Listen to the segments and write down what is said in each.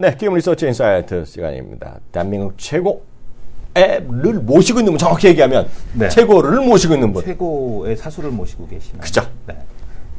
네, 게임 리서치 인사이트 시간입니다. 대한민국 최고 앱을 모시고 있는 분, 정확히 얘기하면 네. 최고를 모시고 있는 분. 최고의 사수를 모시고 계시는. 그죠. 네.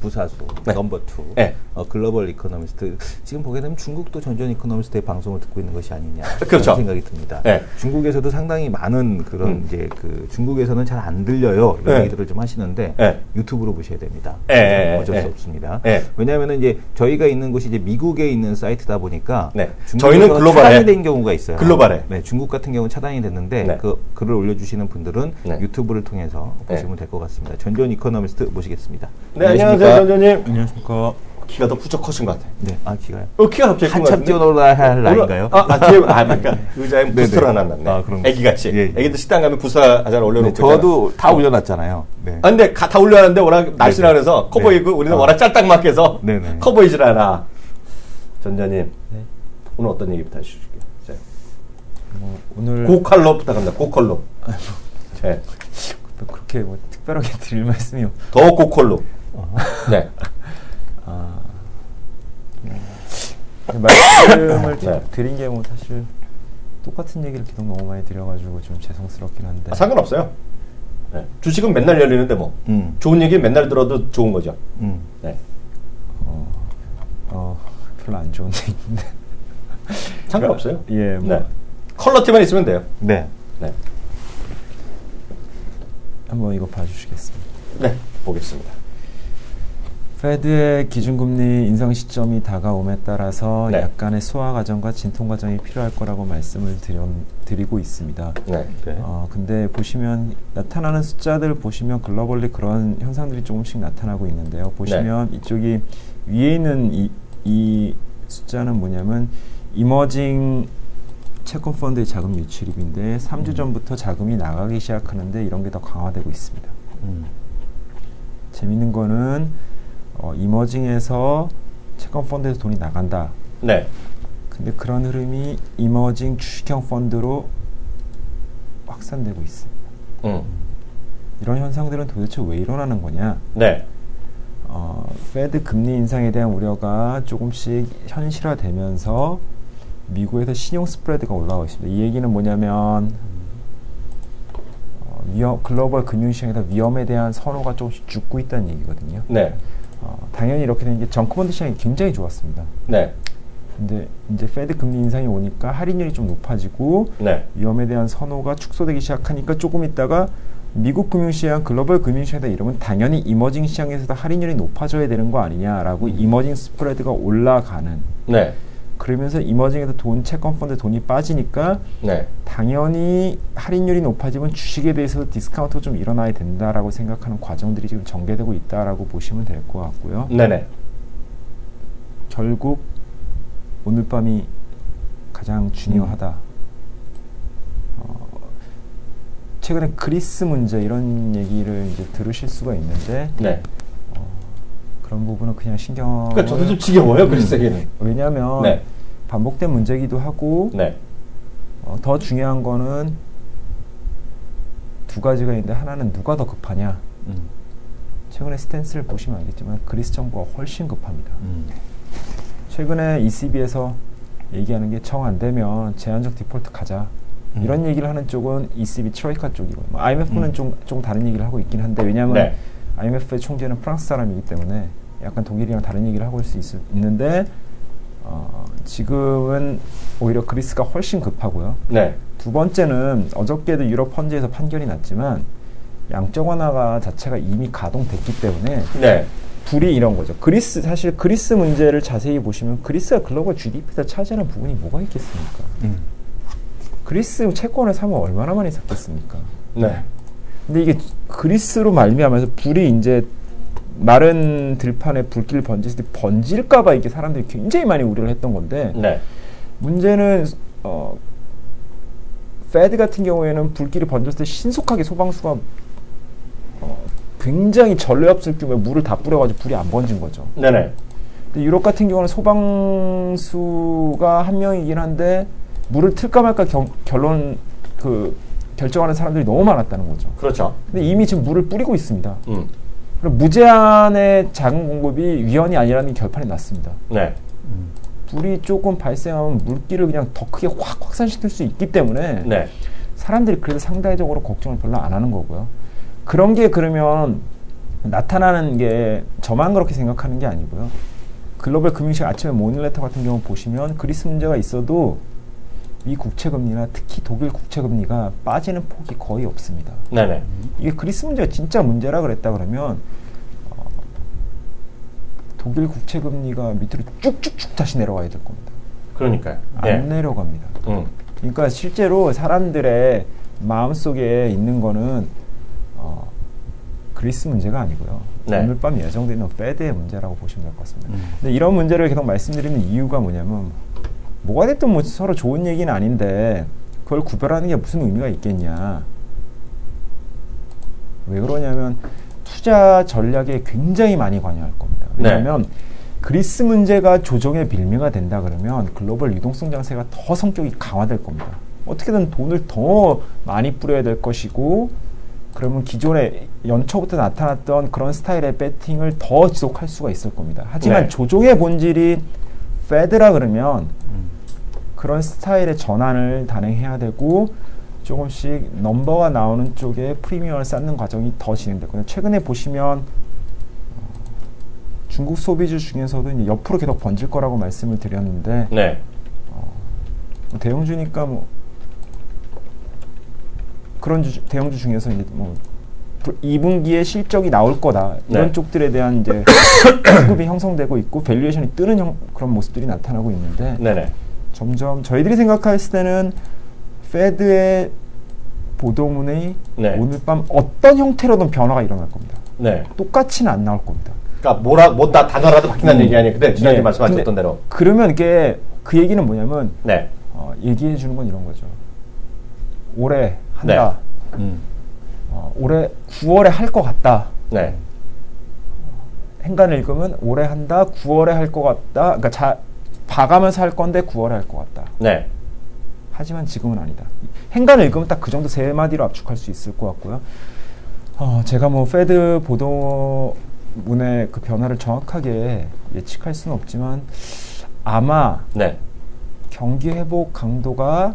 부사수 네. 넘버 2 네. 글로벌 이코노미스트. 지금 보게 되면 중국도 전전 이코노미스트의 방송을 듣고 있는 것이 아니냐 그렇죠. 그런 생각이 듭니다. 네. 중국에서도 상당히 많은 그런 이제 그 중국에서는 잘 안 들려요 이런 네. 얘기들을 좀 하시는데 네. 유튜브로 보셔야 됩니다. 네. 어쩔 수 네. 없습니다. 네. 왜냐하면 이제 저희가 있는 곳이 이제 미국에 있는 사이트다 보니까 네. 중국에서 저희는 글로벌에 차단이 된 경우가 있어요. 글로벌에. 네, 중국 같은 경우는 차단이 됐는데 네. 그 글을 올려주시는 분들은 네. 유튜브를 통해서 보시면 될 것 같습니다. 전전 이코노미스트 모시겠습니다. 네, 안녕하세요, 전전님. 안녕하십니까. 키가 더 부쩍 커진 것 같아. 네, 키가요. 키가 갑자기 큰 것 한참 같은데? 뛰어놀아야 할 나이인가요? 뒤에, 그러니까 의자에 부스를 하나 놨네. 그럼. 애기같이. 예, 예. 애기들 식당 가면 부스 하나 올려놓고. 네, 저도 다 올려놨잖아요. 네. 근데 다 올려놨는데 워낙 날씬하 그래서 커 보이고 우리는 워낙 짤딱맞게 해서 네네. 커 보이질 않아. 전자님, 네. 오늘 어떤 얘기부터 해주실게요? 자, 오늘 고컬로 부탁합니다. 고컬로. 네. 또 그렇게 뭐 특별하게 드릴 말씀이 더 고컬로. 네. 말씀을 좀 네. 드린 게 뭐 사실 똑같은 얘기를 계속 너무 많이 드려가지고 좀 죄송스럽긴 한데 상관없어요. 네. 주식은 맨날 열리는데 뭐. 좋은 얘기 맨날 들어도 좋은 거죠. 네. 별로 안 좋은 얘기인데 상관없어요. 예, 뭐 네. 컬러티만 있으면 돼요. 네. 네. 한번 이거 봐주시겠습니다. 네. 보겠습니다. 페드의 기준금리 인상 시점이 다가옴에 따라서 네. 약간의 소화 과정과 진통 과정이 필요할 거라고 말씀을 드리고 있습니다. 네. 근데 보시면 나타나는 숫자들 보시면 글로벌리 그런 현상들이 조금씩 나타나고 있는데요. 보시면 이쪽이 위에 있는 이 숫자는 뭐냐면 이머징 채권 펀드의 자금 유출입인데 3주 전부터 자금이 나가기 시작하는데 이런 게 더 강화되고 있습니다. 재밌는 거는 이머징에서 채권 펀드에서 돈이 나간다. 네. 근데 그런 흐름이 이머징 주식형 펀드로 확산되고 있습니다. 이런 현상들은 도대체 왜 일어나는 거냐? 네. 페드 금리 인상에 대한 우려가 조금씩 현실화되면서 미국에서 신용 스프레드가 올라가고 있습니다. 이 얘기는 뭐냐면 글로벌 금융시장에서 위험에 대한 선호가 조금씩 죽고 있다는 얘기거든요. 네. 당연히 이렇게 된 게 정크펀드 시장이 굉장히 좋았습니다. 네. 근데 이제 페드 금리 인상이 오니까 할인율이 좀 높아지고 네. 위험에 대한 선호가 축소되기 시작하니까 조금 있다가 미국 금융시장, 글로벌 금융시장이다 이러면 당연히 이머징 시장에서도 할인율이 높아져야 되는 거 아니냐라고 이머징 스프레드가 올라가는. 네. 그러면서 이머징에서 채권 펀드 돈이 빠지니까 네. 당연히 할인율이 높아지면 주식에 대해서도 디스카운트가 좀 일어나야 된다라고 생각하는 과정들이 지금 전개되고 있다라고 보시면 될 것 같고요. 네네. 결국 오늘 밤이 가장 중요하다. 최근에 그리스 문제 이런 얘기를 이제 들으실 수가 있는데 네. 그런 부분은 그냥 신경. 그러니까 저도 좀 지겨워요, 그리스 얘기는. 왜냐하면 네. 반복된 문제기도 하고 네. 더 중요한 거는 두 가지가 있는데 하나는 누가 더 급하냐. 최근에 스탠스를 보시면 알겠지만 그리스 정부가 훨씬 급합니다. 최근에 ECB에서 얘기하는 게 정 안 되면 제한적 디폴트 가자. 이런 얘기를 하는 쪽은 ECB 트로이카 쪽이고 IMF는 좀 다른 얘기를 하고 있긴 한데 왜냐하면 네. IMF의 총재는 프랑스 사람이기 때문에 약간 독일이랑 다른 얘기를 하고 있는데 지금은 오히려 그리스가 훨씬 급하고요. 네. 두 번째는 어저께도 유럽 펀드에서 판결이 났지만 양적 완화가 자체가 이미 가동됐기 때문에 네. 불이 이런 거죠. 사실 그리스 문제를 자세히 보시면 그리스가 글로벌 GDP에서 차지하는 부분이 뭐가 있겠습니까? 그리스 채권을 사면 얼마나 많이 샀겠습니까? 네. 근데 이게 그리스로 말미암아서 불이 이제 마른 들판에 불길을 번졌을 때 번질까봐 이게 사람들이 굉장히 많이 우려를 했던 건데 네. 문제는 페드 같은 경우에는 불길이 번졌을 때 신속하게 소방수가 굉장히 전례 없을 경우에 물을 다 뿌려가지고 불이 안 번진 거죠. 네네. 근데 유럽 같은 경우는 소방수가 한 명이긴 한데 물을 틀까 말까 결정하는 사람들이 너무 많았다는 거죠. 그렇죠. 근데 이미 지금 물을 뿌리고 있습니다. 음. 그리고 무제한의 자금 공급이 위헌이 아니라는 결판이 났습니다. 네. 불이 조금 발생하면 물기를 그냥 더 크게 확 확산시킬 수 있기 때문에 네. 사람들이 그래도 상대적으로 걱정을 별로 안 하는 거고요. 그런 게 그러면 나타나는 게 저만 그렇게 생각하는 게 아니고요. 글로벌 금융시장 아침에 모닝레터 같은 경우 보시면 그리스 문제가 있어도 미 국채금리나 특히 독일 국채금리가 빠지는 폭이 거의 없습니다. 네네. 이게 그리스 문제가 진짜 문제라 그랬다 그러면 독일 국채금리가 밑으로 쭉쭉쭉 다시 내려가야 될 겁니다. 그러니까요. 안 예. 내려갑니다. 그러니까 실제로 사람들의 마음속에 있는 거는 그리스 문제가 아니고요. 네. 오늘 밤 예정되는 페드의 문제라고 보시면 될 것 같습니다. 근데 이런 문제를 계속 말씀드리는 이유가 뭐냐면 뭐가 됐든 뭐 서로 좋은 얘기는 아닌데 그걸 구별하는 게 무슨 의미가 있겠냐. 왜 그러냐면 투자 전략에 굉장히 많이 관여할 겁니다. 왜냐하면 그리스 문제가 조정의 빌미가 된다 그러면 글로벌 유동성 장세가 더 성격이 강화될 겁니다. 어떻게든 돈을 더 많이 뿌려야 될 것이고 그러면 기존에 연초부터 나타났던 그런 스타일의 배팅을 더 지속할 수가 있을 겁니다. 하지만 네. 조종의 본질이 페드라 그러면 그런 스타일의 전환을 단행해야 되고 조금씩 넘버가 나오는 쪽에 프리미엄을 쌓는 과정이 더 진행됐거든요. 최근에 보시면 중국 소비주 중에서도 이제 옆으로 계속 번질 거라고 말씀을 드렸는데 네. 대형주니까 뭐 그런 대형주 중에서 이제 뭐 2분기에 실적이 나올 거다 이런 네. 쪽들에 대한 이제 수급이 형성되고 있고 밸류에이션이 뜨는 그런 모습들이 나타나고 있는데 네네. 점점 저희들이 생각했을 때는 페드의 보도문이 네. 오늘 밤 어떤 형태로든 변화가 일어날 겁니다. 네. 똑같이는 안 나올 겁니다. 그러니까 뭐다 단어라도 바뀐다는 얘기 아니에요. 근데 지난주에 네. 말씀하셨던 근데 대로. 그러면 이게 그 얘기는 뭐냐면 네. 얘기해 주는 건 이런 거죠. 올해 한다. 올해 9월에 할 것 같다. 네. 행간을 읽으면 올해 한다. 9월에 할 것 같다. 그러니까 봐가면서 할 건데 9월에 할 것 같다. 네. 하지만 지금은 아니다. 행간을 읽으면 딱 그 정도 세 마디로 압축할 수 있을 것 같고요. 제가 뭐 페드 보도문의 그 변화를 정확하게 예측할 수는 없지만 아마 네. 경기 회복 강도가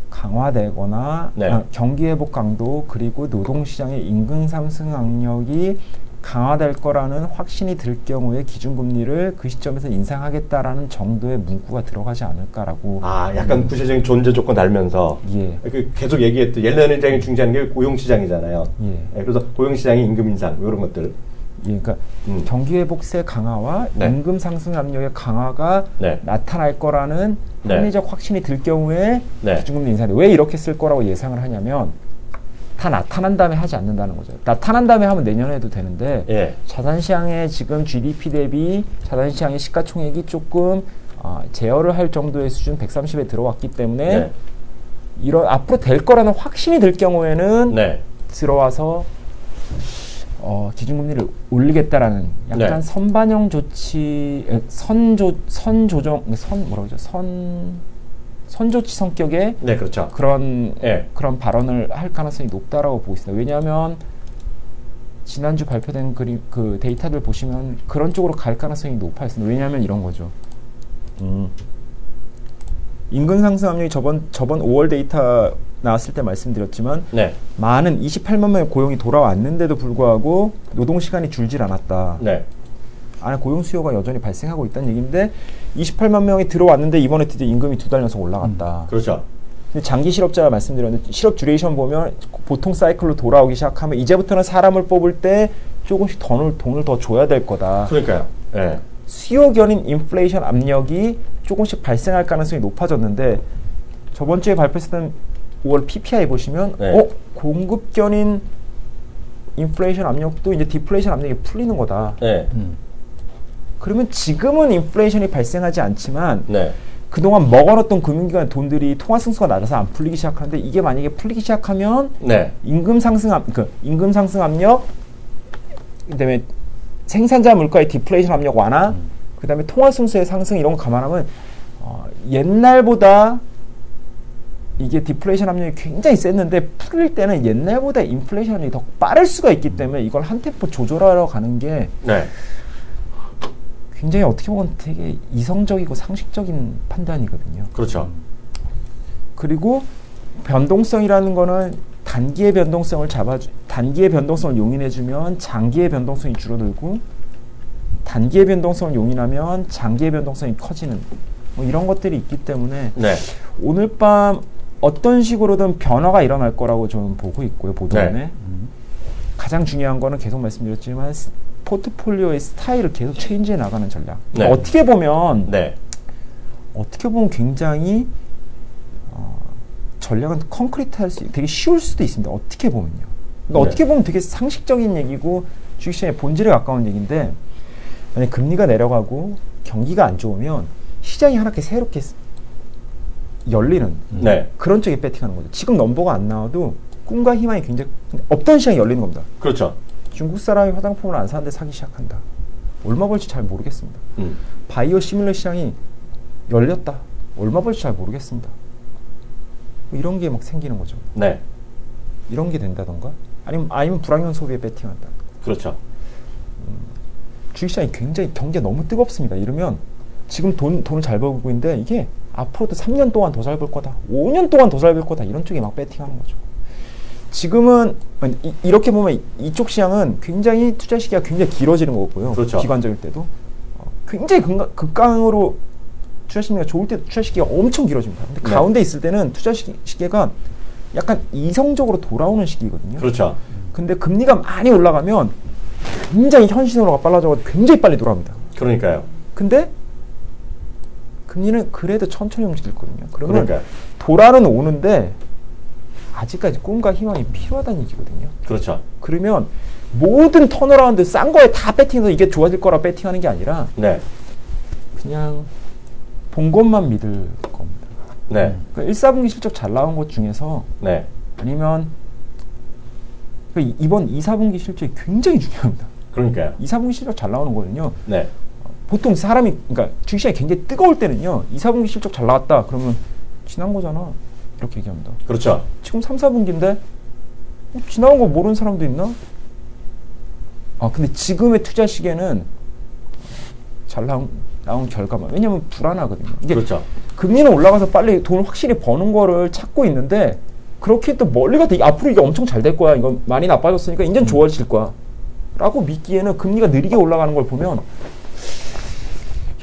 강화되거나 네. 경기 회복 강도 그리고 노동시장의 임금 상승 압력이 강화될 거라는 확신이 들 경우에 기준금리를 그 시점에서 인상하겠다라는 정도의 문구가 들어가지 않을까라고. 약간 구체적인 존재 조건 달면서 예. 계속 얘기했던 옐런 회장이 중시하는 게 고용시장이잖아요. 예. 그래서 고용시장의 임금 인상 이런 것들. 예, 그러니까 경기 회복세 강화와 네. 임금 상승 압력의 강화가 네. 나타날 거라는 네. 합리적 확신이 들 경우에 네. 기준금리 인상인데 왜 이렇게 쓸 거라고 예상을 하냐면 다 나타난 다음에 하지 않는다는 거죠. 나타난 다음에 하면 내년에 해도 되는데 예. 자산시장의 지금 GDP 대비 자산시장의 시가총액이 조금 제어를 할 정도의 수준 130에 들어왔기 때문에 네. 앞으로 될 거라는 확신이 들 경우에는 네. 들어와서 기준금리를 올리겠다라는 약간 네. 선반영 조치, 선조치 성격의 네, 그렇죠. 그런 예. 발언을 할 가능성이 높다라고 보고 있습니다. 왜냐하면 지난주 발표된 그 데이터들 보시면 그런 쪽으로 갈 가능성이 높아 있습니다. 왜냐하면 이런 거죠. 임금 상승 압력이 저번 5월 데이터 나왔을 때 말씀드렸지만 네. 많은 28만 명의 고용이 돌아왔는데도 불구하고 노동 시간이 줄질 않았다. 네. 안에 고용 수요가 여전히 발생하고 있다는 얘기인데 28만 명이 들어왔는데 이번에 드디어 임금이 2달 연속 올라갔다. 그렇죠. 근데 장기 실업자가 말씀드렸는데 실업 듀레이션 보면 보통 사이클로 돌아오기 시작하면 이제부터는 사람을 뽑을 때 조금씩 돈을 더 줘야 될 거다. 그러니까요. 예. 수요 견인 인플레이션 압력이 조금씩 발생할 가능성이 높아졌는데 저번 주에 발표했던 5월 PPI 보시면 네. 공급 견인 인플레이션 압력도 이제 디플레이션 압력이 풀리는 거다. 네. 그러면 지금은 인플레이션이 발생하지 않지만 네. 그동안 먹어놨던 금융기관 돈들이 통화 승수가 낮아서 안 풀리기 시작하는데 이게 만약에 풀리기 시작하면 네. 임금 상승 압력, 그다음에 생산자 물가의 디플레이션 압력 완화, 그다음에 통화 승수의 상승 이런 거 감안하면 옛날보다 이게 디플레이션 압력이 굉장히 셌는데 풀릴 때는 옛날보다 인플레이션 압력이 더 빠를 수가 있기 때문에 이걸 한 템포 조절하러 가는 게 네. 굉장히 어떻게 보면 되게 이성적이고 상식적인 판단이거든요. 그렇죠. 그리고 변동성이라는 거는 단기의 변동성을 단기의 변동성을 용인해주면 장기의 변동성이 줄어들고 단기의 변동성을 용인하면 장기의 변동성이 커지는 뭐 이런 것들이 있기 때문에 네. 오늘 밤 어떤 식으로든 변화가 일어날 거라고 저는 보고 있고요. 보도에 네. 가장 중요한 거는 계속 말씀드렸지만 포트폴리오의 스타일을 계속 체인지해 나가는 전략. 네. 어떻게 보면 네. 굉장히 전략은 concrete할 수 되게 쉬울 수도 있습니다. 어떻게 보면요. 그러니까 네. 어떻게 보면 되게 상식적인 얘기고 주식시장의 본질에 가까운 얘기인데 만약 금리가 내려가고 경기가 안 좋으면 시장이 하나씩 새롭게 열리는 네. 그런 쪽에 배팅하는 거죠. 지금 넘버가 안 나와도 꿈과 희망이 굉장히 없던 시장이 열리는 겁니다. 그렇죠. 중국 사람이 화장품을 안 사는데 사기 시작한다. 얼마 벌지 잘 모르겠습니다. 바이오 시뮬러 시장이 열렸다. 얼마 벌지 잘 모르겠습니다. 뭐 이런 게 막 생기는 거죠. 네. 이런 게 된다던가 아니면 불황형 소비에 배팅한다. 그렇죠. 주식시장이 굉장히 경기가 너무 뜨겁습니다. 이러면 지금 돈을 잘 벌고 있는데 이게 앞으로도 3년 동안 더 잘 벌 거다. 5년 동안 더 잘 벌 거다. 이런 쪽에 막 배팅하는 거죠. 지금은 이렇게 보면 이쪽 시장은 굉장히 투자 시기가 굉장히 길어지는 거고요. 그렇죠. 기관적일 때도 굉장히 극강으로 투자 심리가 좋을 때 투자 시기가 엄청 길어집니다. 근데 네. 가운데 있을 때는 투자 시기가 약간 이성적으로 돌아오는 시기거든요. 그렇죠. 근데 금리가 많이 올라가면 굉장히 현신으로가 빨라져서 굉장히 빨리 돌아옵니다. 그러니까요. 근데 금리는 그래도 천천히 움직이거든요. 그러면 그러니까요. 돌아는 오는데 아직까지 꿈과 희망이 필요하다는 얘기거든요. 그렇죠. 그러면 모든 턴어라운드 싼 거에 다 배팅해서 이게 좋아질 거라 배팅하는 게 아니라 네. 그냥 본 것만 믿을 겁니다. 네. 그러니까 1, 4분기 실적 잘 나온 것 중에서 네. 아니면 이번 2, 4분기 실적이 굉장히 중요합니다. 그러니까요. 2, 4분기 실적 잘 나오는 거는요. 네. 보통 그러니까 주식시장이 굉장히 뜨거울 때는요. 2, 4분기 실적 잘 나왔다. 그러면 지난 거잖아. 이렇게 얘기합니다. 그렇죠. 지금 3, 4분기인데 지나온 거 모르는 사람도 있나? 근데 지금의 투자 시기에는 잘 나온 결과만. 왜냐면 불안하거든요. 이게 그렇죠. 금리는 올라가서 빨리 돈을 확실히 버는 거를 찾고 있는데 그렇게 또 멀리 가도 앞으로 이게 엄청 잘 될 거야. 이거 많이 나빠졌으니까 이젠 좋아질 거야. 라고 믿기에는 금리가 느리게 올라가는 걸 보면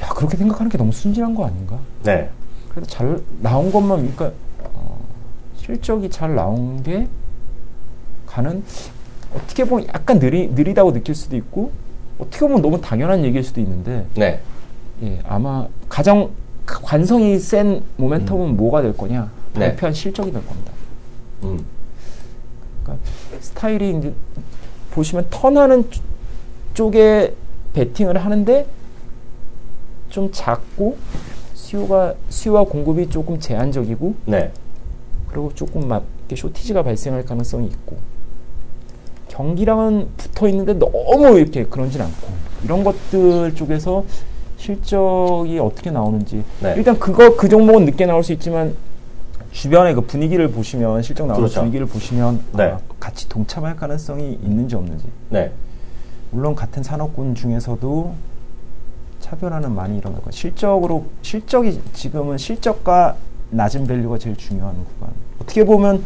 야, 그렇게 생각하는 게 너무 순진한 거 아닌가? 네. 그래도 잘 나온 것만 그러니까 실적이 잘 나온 게 가는 어떻게 보면 약간 느리다고 느낄 수도 있고 어떻게 보면 너무 당연한 얘기일 수도 있는데 네. 예, 아마 가장 관성이 센 모멘텀은 뭐가 될 거냐? 네. 발표한 실적이 될 겁니다. 그러니까 스타일이 이제 보시면 턴하는 쪽에 베팅을 하는데 좀 작고 수요와 공급이 조금 제한적이고 네. 그리고 조금 이렇게 쇼티지가 발생할 가능성이 있고 경기랑은 붙어 있는데 너무 이렇게 그런진 않고 이런 것들 쪽에서 실적이 어떻게 나오는지 네. 일단 그 종목은 늦게 나올 수 있지만 주변의 그 분위기를 보시면 실적 나오는 그렇죠. 분위기를 보시면 네. 같이 동참할 가능성이 있는지 없는지 네. 물론 같은 산업군 중에서도 차별화는 많이 일어날 거예요. 실적이 지금은 실적과 낮은 밸류가 제일 중요한 구간. 어떻게 보면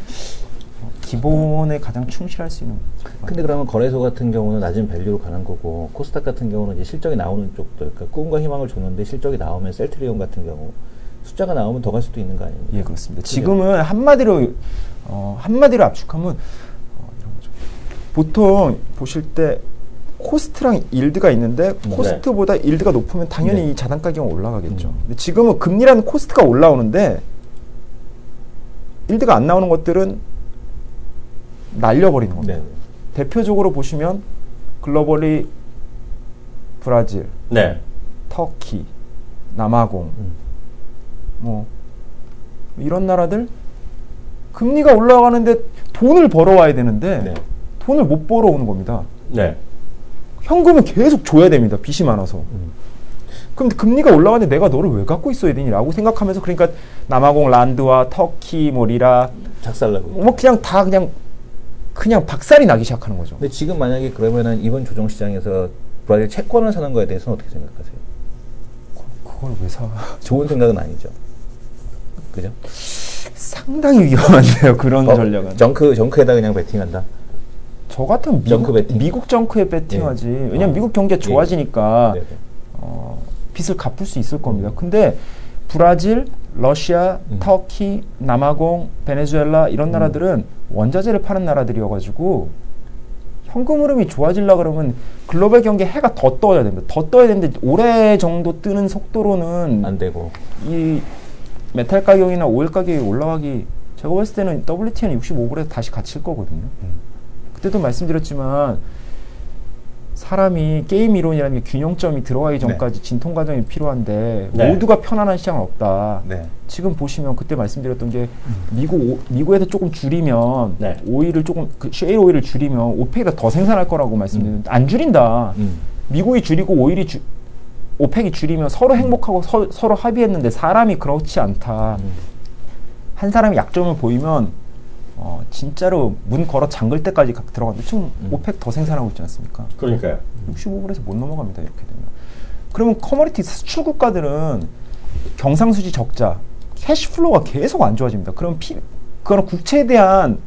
기본에 가장 충실할 수 있는 구간. 근데 그러면 거래소 같은 경우는 낮은 밸류로 가는 거고 코스닥 같은 경우는 이제 실적이 나오는 쪽들, 그러니까 꿈과 희망을 줬는데 실적이 나오면 셀트리온 같은 경우 숫자가 나오면 더 갈 수도 있는 거 아닙니까? 예, 그렇습니다. 지금은 한마디로 압축하면 이런 거죠. 보통 보실 때 코스트랑 일드가 있는데 코스트보다 일드가 높으면 당연히 네. 이 자산 가격은 올라가겠죠. 근데 지금은 금리라는 코스트가 올라오는데 일드가 안 나오는 것들은 날려버리는 겁니다. 네. 대표적으로 보시면 글로벌리 브라질, 네. 터키, 남아공 뭐 이런 나라들 금리가 올라가는데 돈을 벌어와야 되는데 네. 돈을 못 벌어오는 겁니다. 네. 현금은 계속 줘야 됩니다. 빚이 많아서. 그럼 금리가 올라가는데 내가 너를 왜 갖고 있어야 되니라고 생각하면서 그러니까 남아공 란드와 터키 뭐 리라 작살나고. 뭐 그냥 다 그냥 박살이 나기 시작하는 거죠. 근데 지금 만약에 그러면은 이번 조정 시장에서 브라질 채권을 사는 거에 대해서는 어떻게 생각하세요? 그걸 왜 사? 좋은 생각은 아니죠. 그죠? 상당히 위험한데요, 그런 전략은. 정크에다 그냥 베팅한다. 저 같은 정크 베팅. 미국 정크에 베팅하지. 왜냐면 미국 경기가 좋아지니까 빚을 갚을 수 있을 겁니다. 근데 브라질, 러시아, 터키, 남아공, 베네수엘라 이런 나라들은 원자재를 파는 나라들이어가지고 현금 흐름이 좋아지려 그러면 글로벌 경기에 해가 더 떠야 됩니다. 더 떠야 되는데 올해 정도 뜨는 속도로는 안 되고. 이 메탈 가격이나 오일 가격이 올라가기, 제가 봤을 때는 WTI는 65불에서 다시 갇힐 거거든요. 그때도 말씀드렸지만 사람이 게임 이론이라는 게 균형점이 들어가기 전까지 진통 과정이 필요한데 네. 모두가 편안한 시장은 없다. 네. 지금 보시면 그때 말씀드렸던 게 미국에서 조금 줄이면 네. 오일을 조금 셰일 오일을 줄이면 오펙이 더 생산할 거라고 말씀드렸는데 안 줄인다. 미국이 줄이고 오펙이 줄이면 서로 행복하고 서로 합의했는데 사람이 그렇지 않다. 한 사람이 약점을 보이면 진짜로 문 걸어 잠글 때까지 들어가는데 지금 오펙 더 생산하고 있지 않습니까? 그러니까요. 65불에서 못 넘어갑니다. 이렇게 되면. 그러면 커머디티 수출 국가들은 경상수지 적자, 캐시플로우가 계속 안 좋아집니다. 그럼 그거는 국채에 대한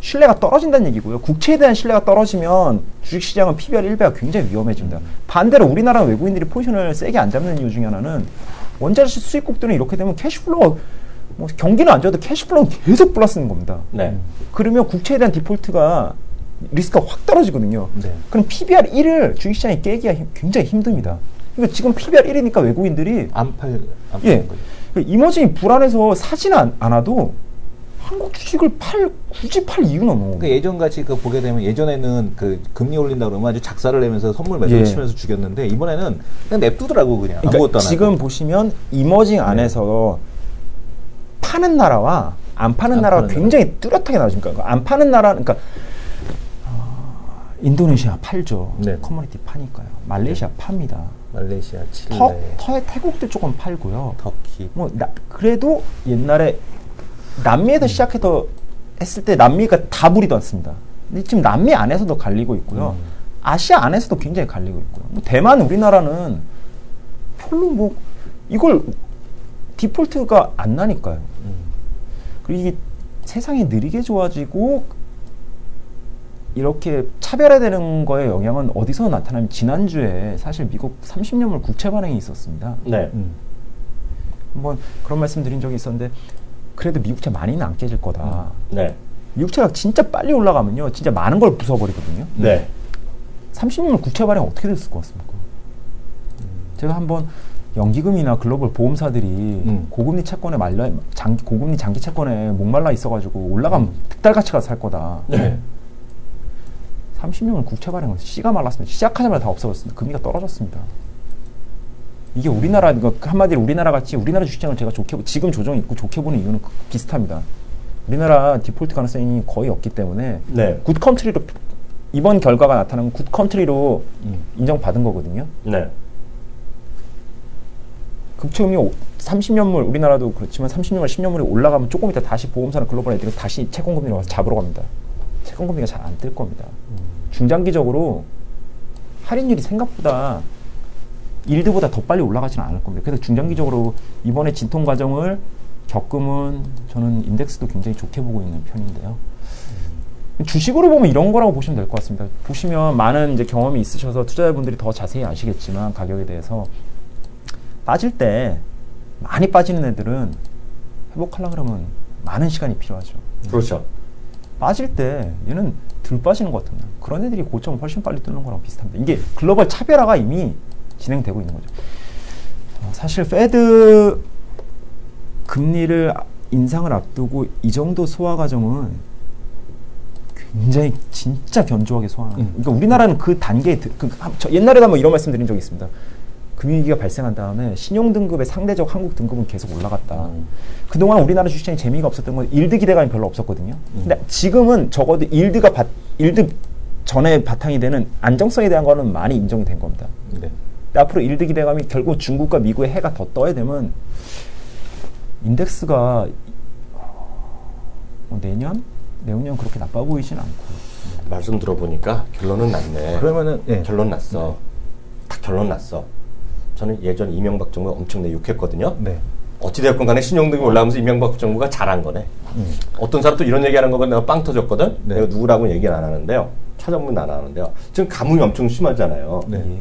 신뢰가 떨어진다는 얘기고요. 국채에 대한 신뢰가 떨어지면 주식시장은 PBR 1배가 굉장히 위험해집니다. 반대로 우리나라 외국인들이 포지션을 세게 안 잡는 이유 중에 하나는 원자재 수입국들은 이렇게 되면 캐시플로우가 경기는 안 좋아도 캐시플로우는 계속 플러스는 겁니다. 네. 그러면 국채에 대한 디폴트가 리스크가 확 떨어지거든요. 네. 그럼 PBR 1을 주식시장이 깨기가 굉장히 힘듭니다. 그러니까 지금 PBR 1이니까 외국인들이 안 파는 예, 거죠. 이머징이 불안해서 사지는 않아도 한국 주식을 굳이 팔 이유는 없는 거예요. 그러니까 예전같이 보게 되면 예전에는 금리 올린다 그러면 아주 작사를 내면서 선물 매수를 치면서 죽였는데 이번에는 그냥 냅두더라고 그냥 그러니까 아무것도 안 하고. 지금 보시면 이머징 안에서 파는 나라와 안 파는 나라가 굉장히 뚜렷하게 나눠집니다. 안 파는 나라, 그러니까 인도네시아 팔죠. 네. 커머니티 파니까요. 말레이시아 팝니다. 말레이시아, 칠레, 태국도 조금 팔고요. 터키. 그래도 옛날에 남미에서 시작해서 했을 때 남미가 다 부리지 않습니다. 근데 지금 남미 안에서도 갈리고 있고요. 아시아 안에서도 굉장히 갈리고 있고요. 대만, 우리나라는 별로 이걸 디폴트가 안 나니까요. 그리고 이게 세상이 느리게 좋아지고 이렇게 차별화되는 거에 영향은 어디서 나타나면 지난주에 사실 미국 30년물 국채 발행이 있었습니다. 네. 한번 그런 말씀 드린 적이 있었는데 그래도 미국채 많이는 안 깨질 거다. 네. 미국채가 진짜 빨리 올라가면요. 진짜 많은 걸 부숴버리거든요. 네. 30년물 국채 발행 어떻게 됐을 것 같습니까? 제가 한번 연기금이나 글로벌 보험사들이 고금리 채권에 고금리 장기 채권에 목말라 있어가지고 올라가면 득달같이 가서 살 거다. 네. 30년을 국채 발행을 씨가 말랐습니다. 시작하자마자 다 없어졌습니다. 금리가 떨어졌습니다. 이게 우리나라, 한마디로 우리나라 같이 우리나라 주식시장을 제가 지금 조정 있고 좋게 보는 이유는 비슷합니다. 우리나라 디폴트 가능성이 거의 없기 때문에 네. 굿컨트리로 이번 결과가 나타나면 굿컨트리로 인정받은 거거든요. 네. 급증이 30년물 우리나라도 그렇지만 30년물, 10년물이 올라가면 조금 이따 다시 보험사나 글로벌 애들이 다시 채권금리로 와서 잡으러 갑니다. 채권금리가 잘 안 뜰 겁니다. 중장기적으로 할인율이 생각보다 일드보다 더 빨리 올라가지는 않을 겁니다. 그래서 중장기적으로 이번에 진통 과정을 겪으면 저는 인덱스도 굉장히 좋게 보고 있는 편인데요. 주식으로 보면 이런 거라고 보시면 될 것 같습니다. 보시면 많은 이제 경험이 있으셔서 투자자분들이 더 자세히 아시겠지만 가격에 대해서 빠질 때 많이 빠지는 애들은 회복하려고 그러면 많은 시간이 필요하죠. 그렇죠. 빠질 때 얘는 덜 빠지는 것 같은데 그런 애들이 고점을 훨씬 빨리 뚫는 거랑 비슷합니다. 이게 글로벌 차별화가 이미 진행되고 있는 거죠. 사실 페드 금리를 인상을 앞두고 이 정도 소화 과정은 굉장히 진짜 견조하게 소화하는. 그러니까 우리나라는 그 단계에 옛날에도 한번 이런 말씀 드린 적이 있습니다. 금융위기가 발생한 다음에 신용등급의 상대적 한국 등급은 계속 올라갔다. 그동안 우리나라 주식시장이 재미가 없었던 건 일드 기대감이 별로 없었거든요. 근데 지금은 적어도 일드 전에 바탕이 되는 안정성에 대한 거는 많이 인정이 된 겁니다. 네. 앞으로 일드 기대감이 결국 중국과 미국의 해가 더 떠야 되면 인덱스가 내후년 그렇게 나빠 보이진 않고. 말씀 들어보니까 결론은 났네. 그러면은 결론 났어. 딱 결론 났어. 저는 예전 이명박 정부 엄청나게 욕했거든요. 네. 어찌되었건 간에 신용등이 올라오면서 이명박 정부가 잘한 거네. 어떤 사람 또 이런 얘기하는 거가 내가 빵 터졌거든. 네. 내가 누구라고는 얘기는 안 하는데요. 찾아보면 안 하는데요. 지금 가뭄이 엄청 심하잖아요. 네.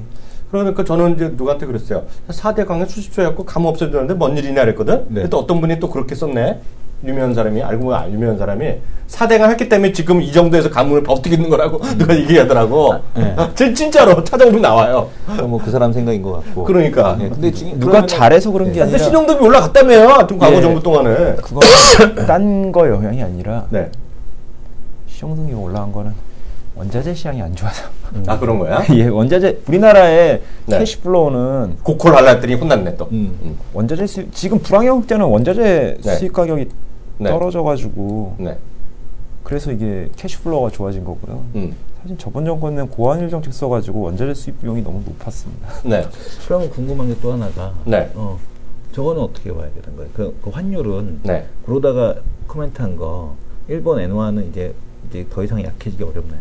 그러니까 저는 이제 누구한테 그랬어요. 4대 강에 수십조 해갖고 가뭄 없어졌는데 뭔 일이냐 그랬거든. 네. 근데 또 어떤 분이 또 그렇게 썼네. 유명한 사람이, 알고 보면 유명한 사람이 4대강 했기 때문에 지금 이 정도에서 가뭄을 버티고 있는 거라고 누가 얘기하더라고. 네. 진짜로 찾아보면 나와요. 뭐 그 사람 생각인 것 같고. 그러니까. 네, 근데 지금 누가 잘해서 그런 게 근데 아니라 신용등이 올라갔다며. 좀 과거 예. 정부 동안에. 그건 딴 거 영향이 아니라 네. 시용등이 올라간 거는 원자재 시장이 안 좋아서. 아, 그런 거야? 예, 원자재 우리나라의 네. 캐시플로우는 고콜 할라 했더니 혼났네 또. 원자재 수입, 지금 불황의 때는 원자재 네. 수입 가격이 네. 떨어져가지고 네. 그래서 이게 캐시플로우가 좋아진 거고요. 사실 저번 정권은 고환율 정책 써가지고 원자재 수입 비용이 너무 높았습니다. 네. 그러면 궁금한 게 또 하나가 네. 저거는 어떻게 봐야 되는 거예요? 그 환율은 네. 그러다가 코멘트한 거 일본 엔화는 이제 더 이상 약해지기 어렵나요?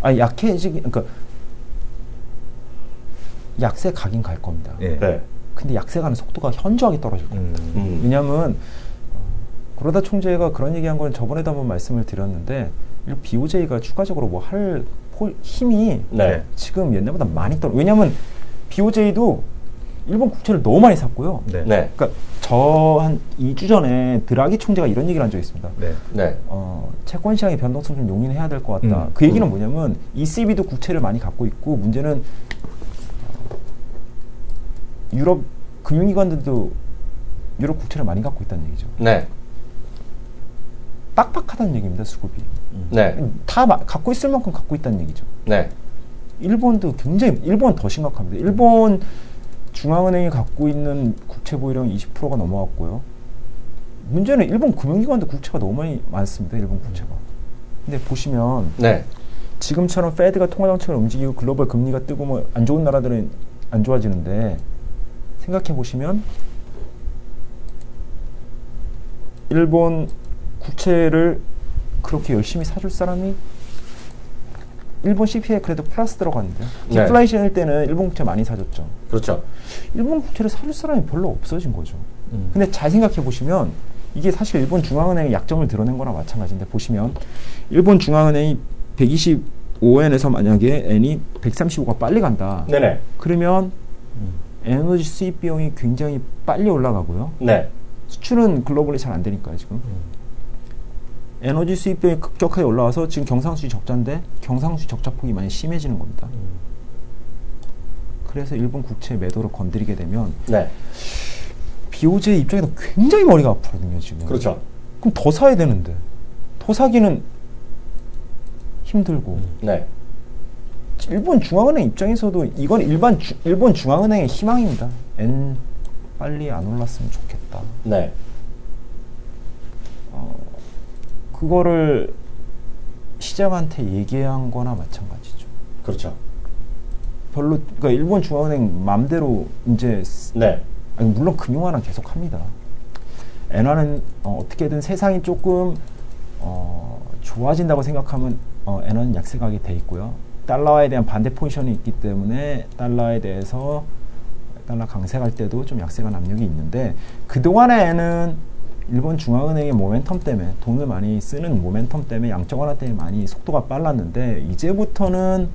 아, 약해지기, 그러니까 약세 가긴 갈 겁니다. 예. 네. 근데 약세 가는 속도가 현저하게 떨어질 겁니다. 왜냐하면 구로다 총재가 그런 얘기한 건 저번에도 한번 말씀을 드렸는데 BOJ가 추가적으로 뭐 할 힘이 네. 지금 옛날보다 많이 떨어. 왜냐하면 BOJ도 일본 국채를 너무 많이 샀고요. 네. 네. 그러니까 저 한 2주 전에 드라기 총재가 이런 얘기를 한 적이 있습니다. 네. 네. 채권 시장의 변동성 좀 용인해야 될 것 같다. 그 얘기는 뭐냐면 ECB도 국채를 많이 갖고 있고 문제는 유럽 금융기관들도 유럽 국채를 많이 갖고 있다는 얘기죠. 네. 빡빡하다는 얘기입니다, 수급이. 네. 다 갖고 있을 만큼 갖고 있다는 얘기죠. 네. 일본도 굉장히, 일본은 더 심각합니다. 일본 중앙은행이 갖고 있는 국채 보유량이 20%가 넘어갔고요. 문제는 일본 금융기관도 국채가 너무 많습니다, 일본 국채가. 근데 보시면 네. 지금처럼 페드가 통화정책을 움직이고 글로벌 금리가 뜨고 뭐 안 좋은 나라들은 안 좋아지는데 생각해 보시면 일본 국채를 그렇게 열심히 사줄 사람이 일본 CPI에 그래도 플러스 들어갔는데요. 네. 디플레이션일 때는 일본 국채 많이 사줬죠. 그렇죠. 일본 국채를 사줄 사람이 별로 없어진 거죠. 근데 잘 생각해 보시면 이게 사실 일본 중앙은행의 약점을 드러낸 거나 마찬가지인데 보시면 일본 중앙은행이 125엔에서 만약에 N이 135가 빨리 간다. 네네. 그러면 에너지 수입 비용이 굉장히 빨리 올라가고요. 네. 수출은 글로벌리 잘 안 되니까요, 지금. 에너지 수입 비용이 급격하게 올라와서 지금 경상수지 적자인데 경상수지 적자폭이 많이 심해지는 겁니다. 그래서 일본 국채 매도를 건드리게 되면 네. BOJ 입장에서 굉장히 머리가 아프거든요, 지금. 그렇죠. 그럼 더 사야 되는데 더 사기는 힘들고 네. 일본 중앙은행 입장에서도 이건 일본 중앙은행의 희망입니다. N 빨리 안 올랐으면 좋겠다. 네. 그거를 시장한테 얘기한 거나 마찬가지죠. 그렇죠. 별로, 그러니까 일본 중앙은행 맘대로 이제, 네. 아니, 물론 금융화는 계속 합니다. 엔화는 어떻게든 세상이 조금 좋아진다고 생각하면 엔화는 약세 가게 돼 있고요. 달러에 대한 반대 포지션이 있기 때문에 달러에 대해서 달러 강세갈 때도 좀 약세간 압력이 있는데 그동안에는 일본 중앙은행의 모멘텀 때문에 돈을 많이 쓰는 모멘텀 때문에 양적 완화 때문에 많이 속도가 빨랐는데 이제부터는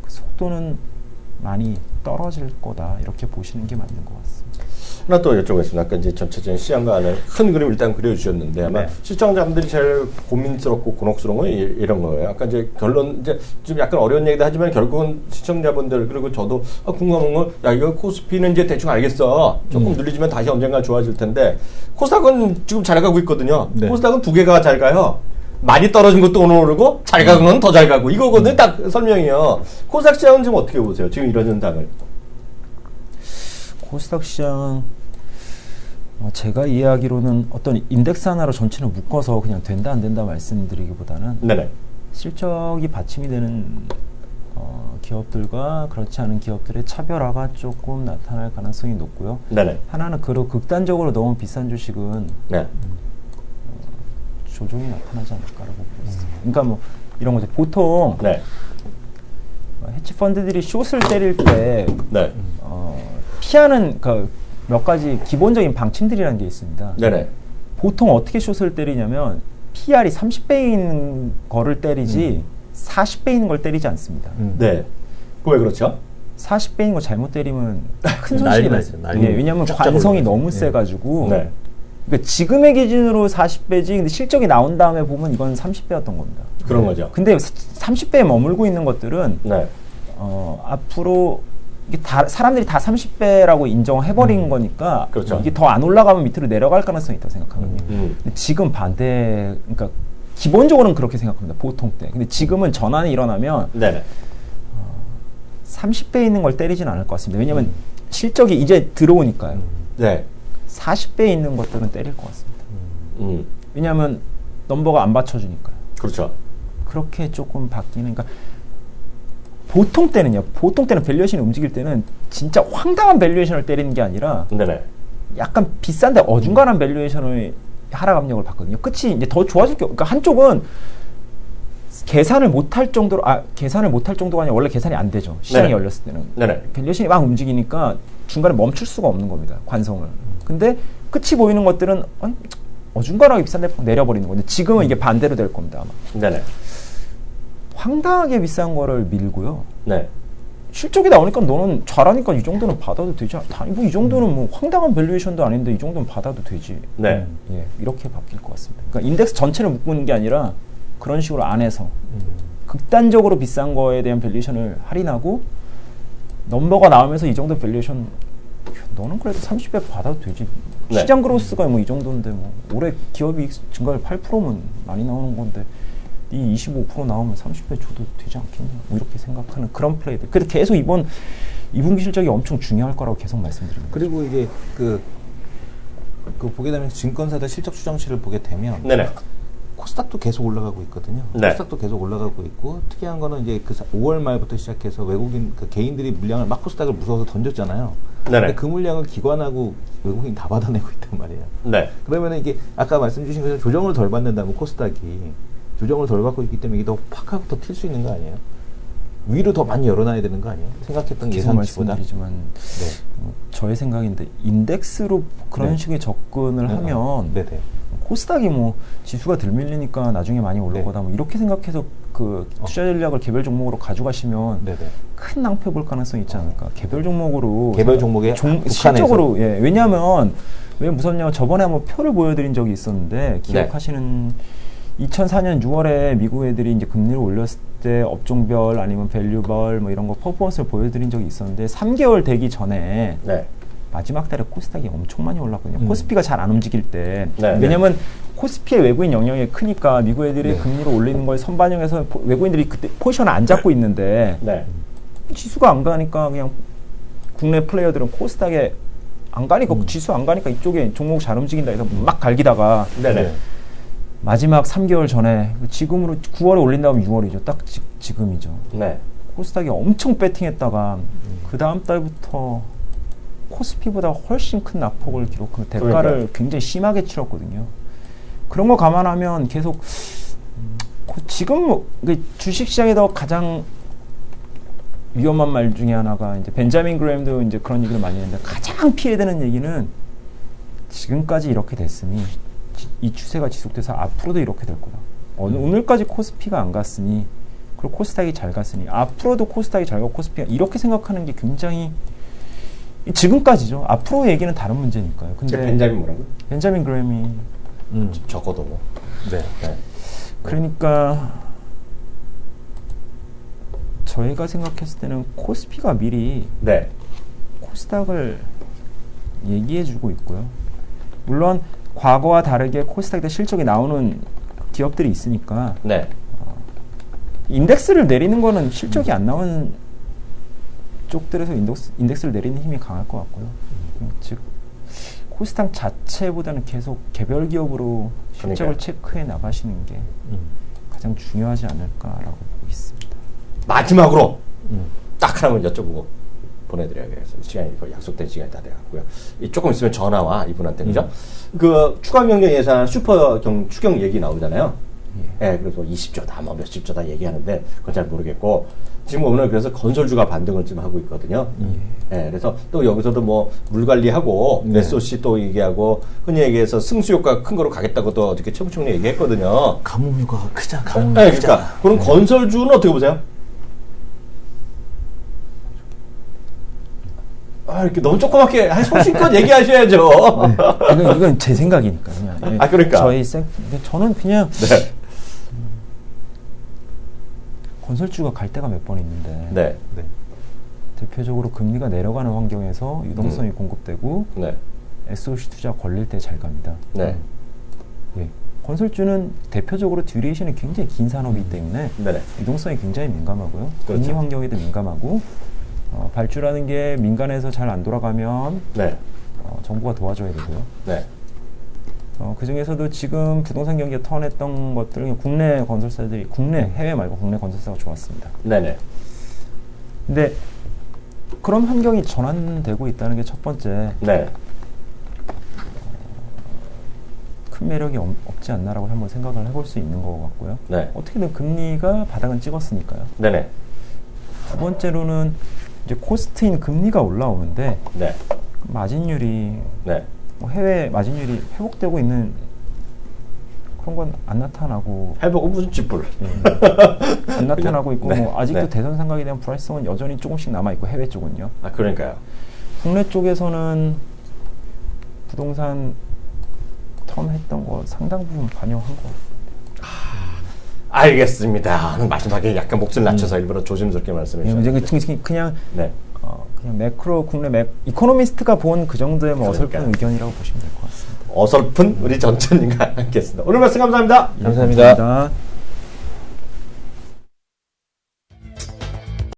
그 속도는 많이 떨어질 거다 이렇게 보시는 게 맞는 것 같습니다. 하나 또 여쭤보겠습니다. 아까 이제 전체적인 시장과 안에 큰 그림 일단 그려주셨는데 아마 네. 시청자분들이 제일 고민스럽고 곤혹스러운 건 이런 거예요. 아까 이제 결론 이제 좀 약간 어려운 얘기도 하지만 결국은 시청자분들 그리고 저도 궁금한 건 야 이거 코스피는 이제 대충 알겠어. 조금 늘리지만 다시 언젠가 좋아질 텐데 코스닥은 지금 잘 가고 있거든요. 네. 코스닥은 두 개가 잘 가요. 많이 떨어진 것도 오늘 오르고 잘 가는 건 더 잘 가고 이거거든요. 딱 설명이요. 코스닥 시장은 지금 어떻게 보세요? 지금 이런 현상을. 코스닥 시장 제가 이해하기로는 어떤 인덱스 하나로 전체를 묶어서 그냥 된다 안 된다 말씀드리기보다는 네네. 실적이 받침이 되는 기업들과 그렇지 않은 기업들의 차별화가 조금 나타날 가능성이 높고요. 네네. 하나는 극단적으로 너무 비싼 주식은 네. 조정이 나타나지 않을까라고 보고 있습니다. 그러니까 뭐 이런 거죠. 보통 네. 헤지 펀드들이 숏을 때릴 때 네. 피하는 그 몇 가지 기본적인 방침들이라는 게 있습니다. 네네. 보통 어떻게 숏을 때리냐면 PR이 30배인 거를 때리지 40배인 걸 때리지 않습니다. 네. 왜 그렇죠? 40배인 거 잘못 때리면 큰 난리 손실이 나죠, 나요. 난리. 예, 왜냐하면 쫙 관성이 올라가죠. 너무 예. 세가지고 네. 그러니까 지금의 기준으로 40배지 근데 실적이 나온 다음에 보면 이건 30배였던 겁니다. 그런 거죠. 근데 30배에 머물고 있는 것들은 네. 앞으로 이게 사람들이 다 30배라고 인정해버린 거니까 그렇죠. 이게 더 안 올라가면 밑으로 내려갈 가능성이 있다고 생각하거든요. 근데 지금 반대, 그러니까 기본적으로는 그렇게 생각합니다. 보통 때. 근데 지금은 전환이 일어나면 네네. 30배 있는 걸 때리진 않을 것 같습니다. 왜냐하면 실적이 이제 들어오니까요. 네. 40배 있는 것들은 때릴 것 같습니다. 왜냐하면 넘버가 안 받쳐주니까요. 그렇죠. 그렇게 조금 바뀌는, 그러니까 보통 때는 밸류에이션이 움직일 때는 진짜 황당한 밸류에이션을 때리는 게 아니라 네네. 약간 비싼데 어중간한 밸류에이션의 하락 압력을 받거든요. 끝이 이제 더 좋아질 게, 그러니까 한쪽은 계산을 못할 정도로, 계산을 못할 정도가 아니라 원래 계산이 안 되죠. 시장이 네네. 열렸을 때는. 네네. 밸류에이션이 막 움직이니까 중간에 멈출 수가 없는 겁니다. 관성을. 근데 끝이 보이는 것들은 어중간하게 비싼데 내려버리는 건데 지금은 이게 반대로 될 겁니다. 아마. 네네. 황당하게 비싼 거를 밀고요. 네. 실적이 나오니까 너는 잘하니까 이 정도는 받아도 되지 않다. 이 정도는 뭐 황당한 밸류에이션도 아닌데 이 정도는 받아도 되지. 네. 예, 이렇게 바뀔 것 같습니다. 그러니까 인덱스 전체를 묶는 게 아니라 그런 식으로 안에서 극단적으로 비싼 거에 대한 밸류에이션을 할인하고 넘버가 나오면서 이 정도 밸류에이션 너는 그래도 30배 받아도 되지. 네. 시장 그로스가 뭐 이 정도인데 뭐 올해 기업 이익 증가율 8%면 많이 나오는 건데 이 25% 나오면 30배 줘도 되지 않겠냐. 뭐 이렇게 생각하는 그런 플레이들. 근데 계속 이번 2분기 실적이 엄청 중요할 거라고 계속 말씀드립니다. 그리고 이게 그 보게 되면 증권사들 실적 추정치를 보게 되면 네네. 코스닥도 계속 올라가고 있거든요. 네. 코스닥도 계속 올라가고 있고 특이한 거는 이제 그 5월 말부터 시작해서 외국인 그 개인들이 물량을 막 코스닥을 무서워서 던졌잖아요. 네네. 근데 그 물량을 기관하고 외국인이 다 받아내고 있단 말이에요. 네. 그러면 이게 아까 말씀 주신 것처럼 조정을 덜 받는다면 코스닥이 조정을 덜 받고 있기 때문에 이게 더 팍 하고 더 튈 수 있는 거 아니에요? 위로 더 많이 열어놔야 되는 거 아니에요? 생각했던 계속 예상치보다. 말씀드리지만 네. 저의 생각인데 인덱스로 그런 네. 식의 접근을 하면 네네. 코스닥이 뭐 지수가 덜 밀리니까 나중에 많이 올 네. 거다 뭐 이렇게 생각해서 그 투자 전략을 개별 종목으로 가져가시면 네네. 큰 낭패 볼 가능성이 있지 않을까. 개별 종목으로 개별 종목에 실적으로 예. 왜냐하면 왜 무섭냐면 저번에 한번 표를 보여드린 적이 있었는데 기억하시는 2004년 6월에 미국 애들이 이제 금리를 올렸을 때 업종별 아니면 밸류별 뭐 이런 거 퍼포먼스를 보여드린 적이 있었는데 3개월 되기 전에 네. 마지막 달에 코스닥이 엄청 많이 올랐거든요. 코스피가 잘 안 움직일 때. 네. 왜냐면 코스피의 외국인 영향이 크니까 미국 애들이 네. 금리를 올리는 걸 선반영해서 외국인들이 그때 포지션을 안 잡고 있는데 네. 지수가 안 가니까 그냥 국내 플레이어들은 코스닥에 안 가니까 지수 안 가니까 이쪽에 종목 잘 움직인다 해서 막 갈기다가 네네. 마지막 3개월 전에 지금으로 9월에 올린 다음 6월이죠. 딱 지금이죠. 네. 코스닥이 엄청 배팅했다가 그 다음 달부터 코스피보다 훨씬 큰 낙폭을 기록하고 대가를 그러니까요. 굉장히 심하게 치렀거든요. 그런 거 감안하면 계속 지금 주식시장에서 가장 위험한 말 중에 하나가 이제 벤자민 그레임도 이제 그런 얘기를 많이 했는데 가장 피해되는 얘기는 지금까지 이렇게 됐으니 이 추세가 지속돼서 앞으로도 이렇게 될 거다. 오늘까지 코스피가 안 갔으니 그리고 코스닥이 잘 갔으니 앞으로도 코스닥이 잘 가고 코스피가 이렇게 생각하는 게 굉장히 지금까지죠. 앞으로 얘기는 다른 문제니까요. 근데 벤자민 뭐라고요? 벤자민 그레임이 적어도 뭐. 네. 네. 그러니까 저희가 생각했을 때는 코스피가 미리 네. 코스닥을 얘기해주고 있고요. 물론 과거와 다르게 코스닥에 실적이 나오는 기업들이 있으니까 네. 인덱스를 내리는 거는 실적이 안 나오는 쪽들에서 인덱스를 내리는 힘이 강할 것 같고요. 즉 코스닥 자체보다는 계속 개별 기업으로 실적을 체크해 나가시는 게 가장 중요하지 않을까라고 보고 있습니다. 마지막으로 딱 하나만 여쭤보고 보내드려야겠어요. 시간이 거의 약속된 시간이 다 돼갖고요. 조금 있으면 전화와 이분한테 그죠? 그 추가 경정 예산 슈퍼 추경 얘기 나오잖아요. 예, 그래서 20조다, 뭐 몇십 조다 얘기하는데 그건 잘 모르겠고 지금 오늘 그래서 건설주가 반등을 좀 하고 있거든요. 예, 그래서 또 여기서도 뭐 물 관리하고 네. SOC 또 얘기하고 흔히 얘기해서 승수 효과 큰 거로 가겠다고 또 어저께 최 부총리 얘기했거든요. 가뭄효과가 크자. 예, 가뭄효과가 크자. 그러니까 그럼 건설주는 어떻게 보세요? 아, 이렇게 너무 조그맣게 소신껏 얘기하셔야죠. 이건 제 생각이니까요. 그냥. 예. 아, 그러니까. 저는 그냥 네. 건설주가 갈 때가 몇 번 있는데 네. 네. 대표적으로 금리가 내려가는 환경에서 유동성이 공급되고 네. SOC 투자 걸릴 때 잘 갑니다. 네. 예. 건설주는 대표적으로 듀레이션이 굉장히 긴 산업이기 때문에 네네. 유동성이 굉장히 민감하고요. 금리 그렇죠. 환경에도 민감하고 발주라는 게 민간에서 잘 안 돌아가면 네. 정부가 도와줘야 되고요. 네. 그 중에서도 지금 부동산 경기가 턴했던 것들은 국내 건설사들이 해외 말고 국내 건설사가 좋았습니다. 네네. 근데 그런 환경이 전환되고 있다는 게 첫 번째 네. 큰 매력이 없지 않나라고 한번 생각을 해볼 수 있는 것 같고요. 네. 어떻게든 금리가 바닥은 찍었으니까요. 네네. 두 번째로는 이제 코스트인 금리가 올라오는데 네. 마진율이 네. 뭐 해외 마진율이 회복되고 있는 그런 건 안 나타나고 회복은 무슨 쥐뿔. 안 나타나고 있고 네. 뭐 아직도 네. 대선 상각에 대한 불확실성은 여전히 조금씩 남아 있고 해외 쪽은요. 아, 그러니까요. 국내 쪽에서는 부동산 턴했던 거 상당 부분 반영한 거. 알겠습니다. 마지막에 약간 목소리 낮춰서 일부러 조심스럽게 말씀해 주셨는데. 그냥 네. 그냥 매크로 국내 이코노미스트가 본 그 정도의 뭐 어설픈 그러니까요. 의견이라고 보시면 될 것 같습니다. 어설픈 우리 전천님과 함께했습니다. 오늘 말씀 감사합니다. 감사합니다. 감사합니다.